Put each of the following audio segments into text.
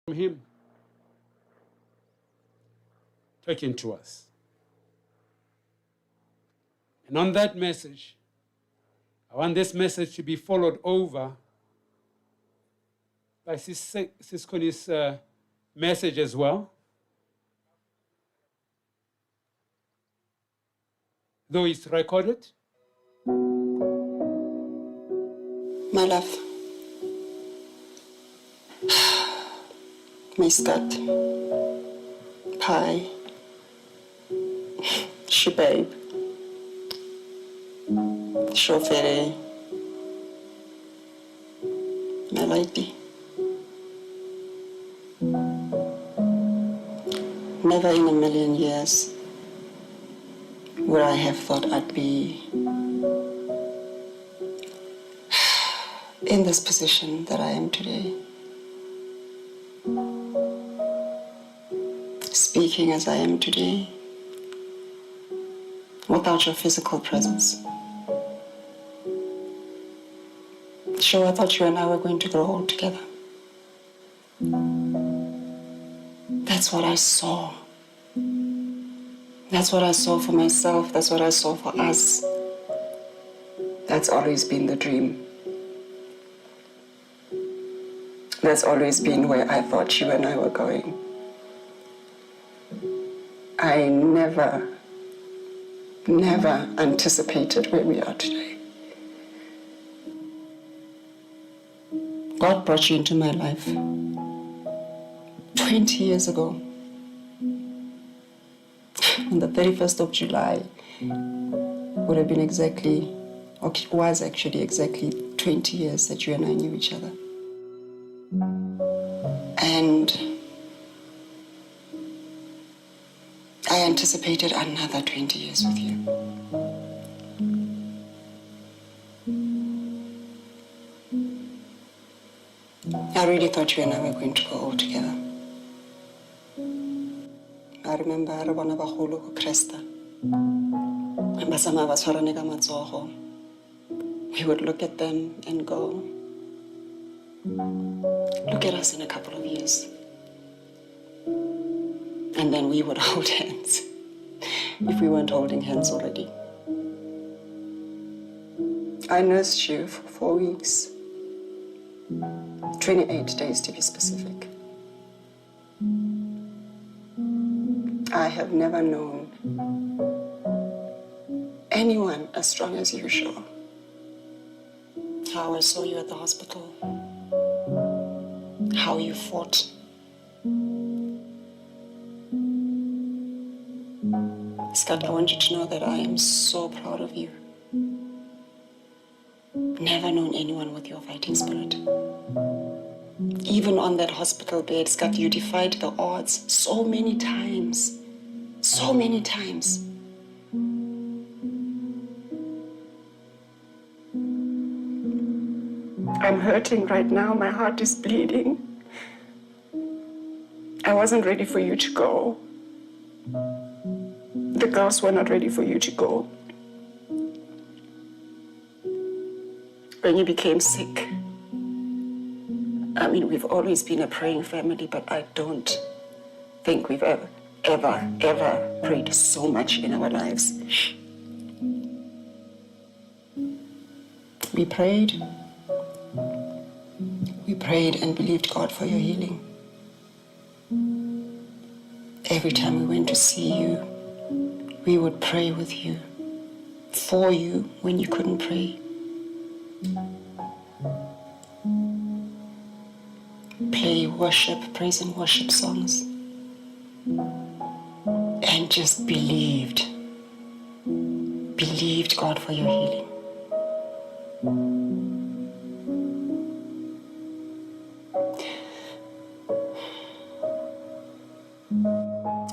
from him talking to us. And on that message, I want this message to be followed over by Sis Connie's message as well. Though it's recorded. My love, Miskat, Pie, Shebabe, Shofere, Melody. Never in a million years would I have thought I'd be in this position that I am today. Speaking as I am today, without your physical presence. Sure, I thought you and I were going to grow old together. That's what I saw. That's what I saw for myself. That's what I saw for us. That's always been the dream. That's always been where I thought you and I were going. I never anticipated where we are today. God brought you into my life 20 years ago. On the 31st of July would have been exactly, or it was actually exactly 20 years that you and I knew each other. And I anticipated another 20 years with you. I really thought you and I were going to go all together. I remember Arabana Bahulu Cresta. We would look at them and go, look at us in a couple of years. And then we would hold hands, if we weren't holding hands already. I nursed you for 4 weeks, 28 days to be specific. I have never known anyone as strong as you, Shona. How I saw you at the hospital, how you fought. Scott, I want you to know that I am so proud of you. Never known anyone with your fighting spirit. Even on that hospital bed, Scott, you defied the odds so many times. So many times. I'm hurting right now. My heart is bleeding. I wasn't ready for you to go. The girls were not ready for you to go. When you became sick, I mean, we've always been a praying family, but I don't think we've ever prayed so much in our lives. We prayed and believed God for your healing. Every time we went to see you, we would pray with you, for you when you couldn't pray. Play worship, praise and worship songs. And just believed God for your healing.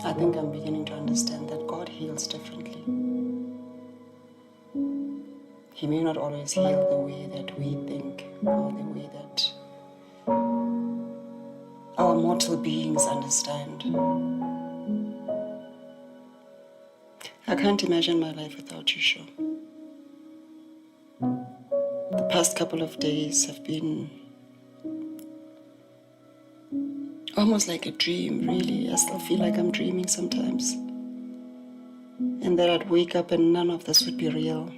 I think I'm beginning to understand that God heals differently. He may not always heal the way that we think or the way that our mortal beings understand. I can't imagine my life without you, Sho. The past couple of days have been almost like a dream, really. I still feel like I'm dreaming sometimes. And that I'd wake up and none of this would be real.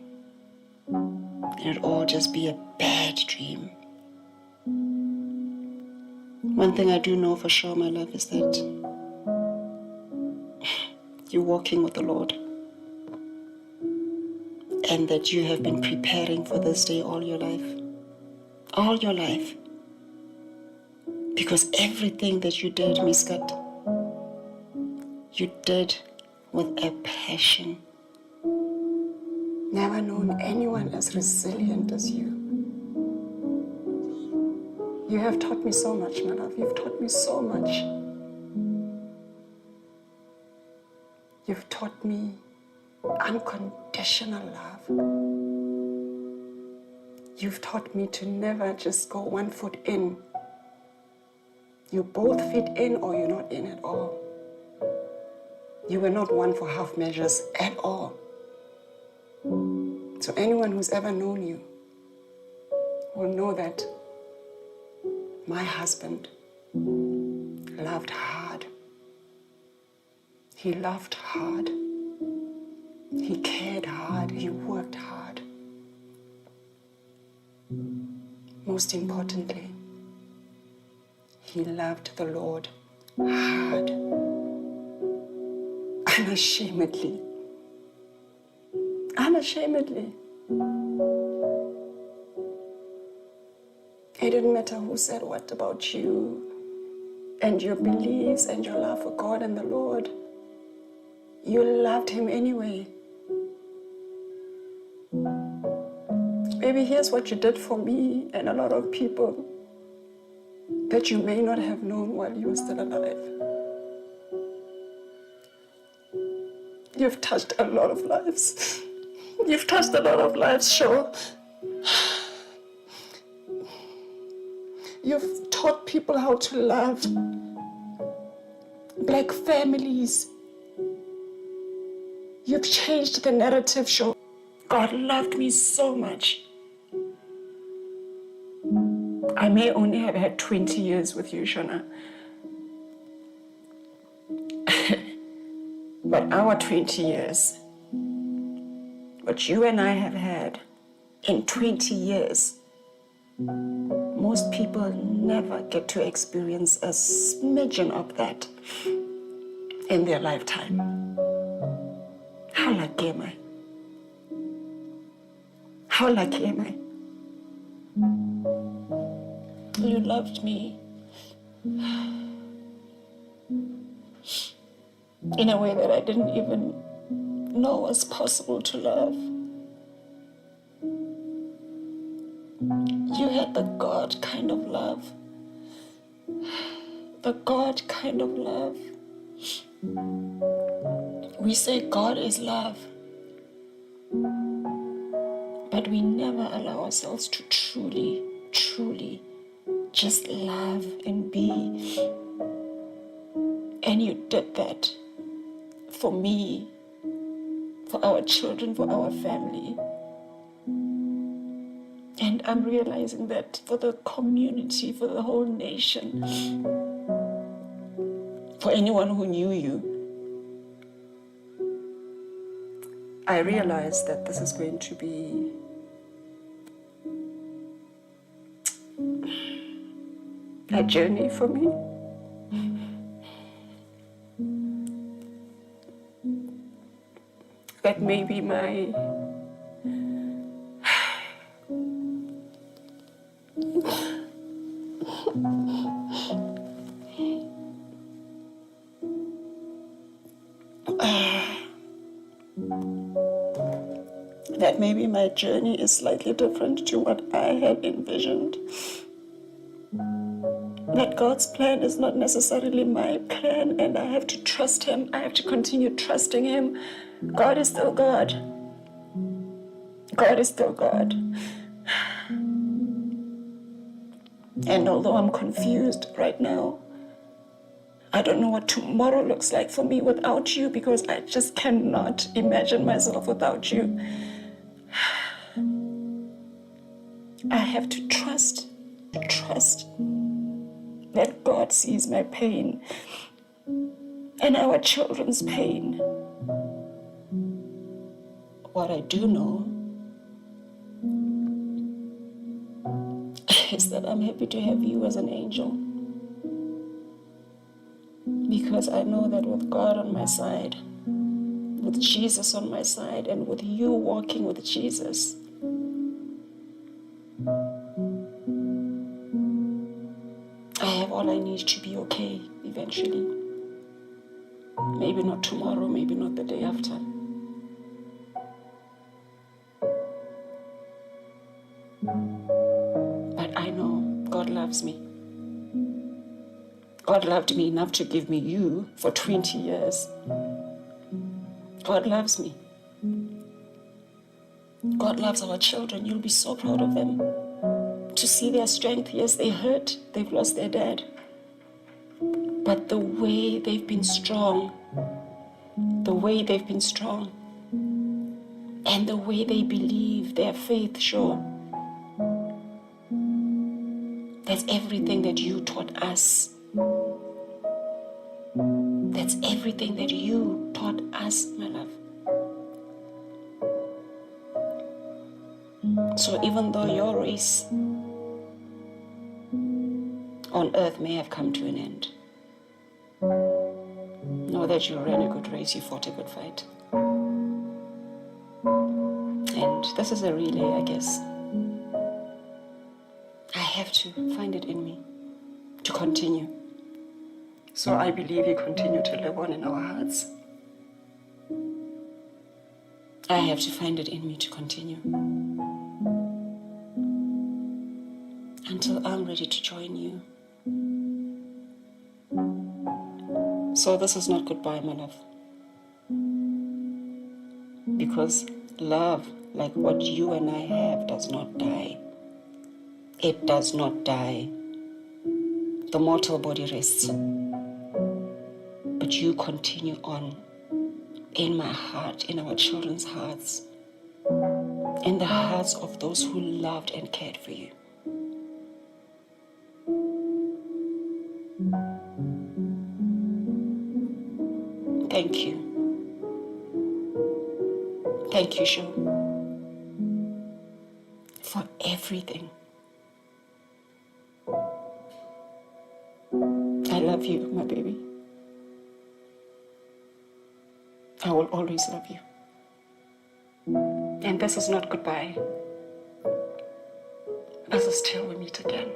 And it'd all just be a bad dream. One thing I do know for sure, my love, is that you're walking with the Lord. And that you have been preparing for this day all your life. All your life. Because everything that you did, Miss Kat, you did with a passion. Never known anyone as resilient as you. You have taught me so much, my love. You've taught me so much. You've taught me unconditional love. You've taught me to never just go 1 foot in. You both fit in or you're not in at all. You were not one for half measures at all. So anyone who's ever known you will know that my husband loved hard. He loved hard. He cared hard. He worked hard. Most importantly, he loved the Lord hard. Unashamedly. Unashamedly. It didn't matter who said what about you and your beliefs and your love for God and the Lord. You loved him anyway. Maybe here's what you did for me and a lot of people that you may not have known while you were still alive. You've touched a lot of lives. You've touched a lot of lives, Sho. You've taught people how to love. Black families. You've changed the narrative, Sho. God loved me so much. I may only have had 20 years with you, Shona. But our 20 years, what you and I have had in 20 years, most people never get to experience a smidgen of that in their lifetime. How lucky am I? How lucky am I? You loved me in a way that I didn't even know was possible to love. You had the God kind of love. The God kind of love. We say God is love, but we never allow ourselves to truly just love and be. And you did that for me, for our children, for our family. And I'm realizing that for the community, for the whole nation, for anyone who knew you, I realized that this is going to be a journey for me. That may be my that maybe my journey is slightly different to what I had envisioned. That God's plan is not necessarily my plan, and I have to trust him. I have to continue trusting him. God is still God. God is still God. And although I'm confused right now, I don't know what tomorrow looks like for me without you, because I just cannot imagine myself without you. I have to trust that God sees my pain and our children's pain. What I do know is that I'm happy to have you as an angel, because I know that with God on my side, with Jesus on my side, and with you walking with Jesus, I have all I need to be okay eventually. Maybe not tomorrow, maybe not the day after. But I know God loves me. God loved me enough to give me you for 20 years. God loves me. God loves our children. You'll be so proud of them. To see their strength. Yes, they hurt. They've lost their dad. But the way they've been strong, and the way they believe, their faith, sure. That's everything that you taught us. That's everything that you taught us, my love. So even though your race on earth may have come to an end, know that you ran a good race, you fought a good fight. And this is a relay, I guess. I have to find it in me to continue. So I believe you continue to live on in our hearts. I have to find it in me to continue until I'm ready to join you. So this is not goodbye, my love. Because love, like what you and I have, does not die. It does not die. The mortal body rests. But you continue on in my heart, in our children's hearts, in the hearts of those who loved and cared for you. Thank you. Thank you, Sho, for everything. I love you, my baby. I will always love you. And this is not goodbye. This is till we meet again.